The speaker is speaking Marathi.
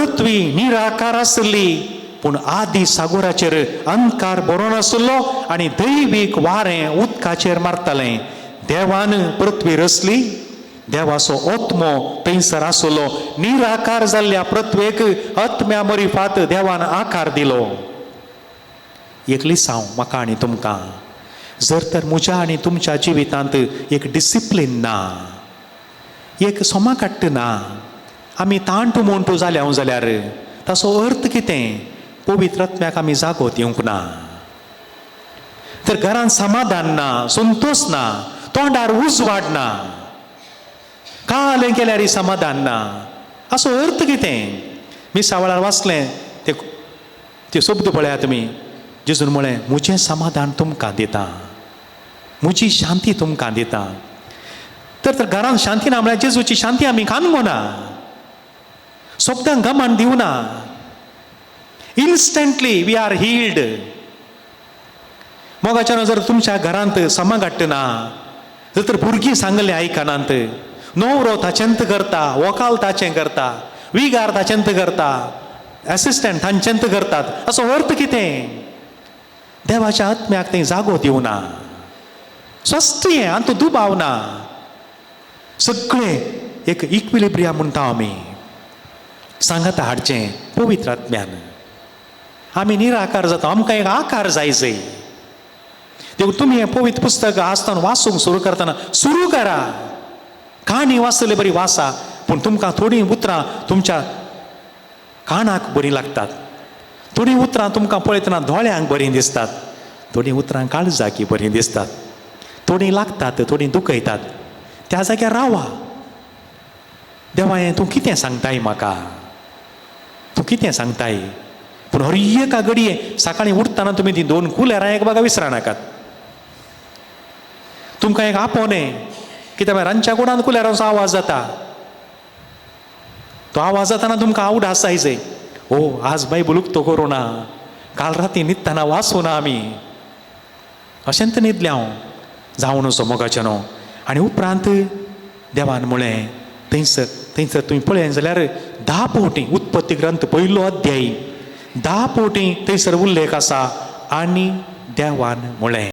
पृथ्वी निराकार आसली पूण आदी सागोराचेर अंधकार बरो नासलो आनी दैवीक वारें उदकाचेर मारतालें. देवान पृथ्वी रचली, देवाचो आत्मो थंयसर आसलो. निराकार जाल्ल्या पृथ्वेक आत्म्या मरिफात देवान आकार दिलो. एकली सांव म्हाका आनी तुमकां, जर तर म्हज्या आनी तुमच्या जिवितांत एक डिसिप्लीन ना, एक सोमाकाट्ट ना, आमी तांटू मोंटू जाल्या जाल्यार ताचो अर्थ कितें? पवित्र आत्म्याक आमी जागो दिवंक ना. तर घरांत समाधान ना, संतोष ना, तोंडार उजवाड ना, कालें केल्यार समाधान ना, असो अर्थ कितें? मी सावळार वाचलें ते शब्द पळयात तुमी. जेजून म्हळें, म्हजें समाधान तुमकां दिता, म्हजी शांती तुमकां दिता. तर घरांत शांती ना म्हळ्यार जेजूची शांती आमी खावंक ना, सोबत्यांक गमान दिवना. Instantly we are healed. मोगाच्यान जर तुमच्या घरांत समाघट्ट ना, तर भुरगीं सांगलें आयकनात, न्हवरो ताचेंत करता, व्हंकल ताचें करता, विगार ताचेंत करता, एसिस्टंट तांचेंत करतात. असो अर्थ कितें? देवाच्या आत्म्याक थंय जागो दिवना, स्वस्त हें आनी तो दुबाव ना. सगळें एक इक्विलिब्रियम म्हणटा आमी, सांगात हाडचें पवित्र आत्म्यान. आमी निराकार जाता, आमकां एक आकार जाय जाय. देखून तुमी हें पवित्र पुस्तक आसतना वाचूंक सुरू करतना सुरू करा. काणी वाचतले बरी वाचा, पूण तुमकां थोडीं उतरां तुमच्या कानाक बरीं लागतात, थोडीं उतरां तुमकां पळयतना दोळ्यांक बरीं दिसतात, थोडीं उतरां काळजाकी बरीं दिसतात, थोडीं लागतात, थोडीं दुखयतात. त्या जाग्यार रावा. देवाय तूं कितें सांगताय म्हाका, तूं कितें सांगताय? पूण हर एका घडये सकाळीं उठतना तुमी ती 2 कुलेरां एक बागा विसरा नाकात. तुमकां एक आपोवणें, कित्याक रांदच्या कुडांत कुलेरांचो आवाज जाता. तो आवाज जाताना तुमकां आवडास जाय जाय. ओ आज बायबल उक्तो करूं ना, काल राती न्हिदतना वाचूं ना आमी, अशेंत न्हिदलें हांव जावन असो मोगाचें न्हू. आनी उपरांत देवान म्हळें, थंयसर तुमी पळयलें जाल्यार 10 फावटी उत्पत्ती ग्रंथ 1 अध्याय 10 फावटी थंयसर उल्लेख आसा. आनी देवान म्हळें.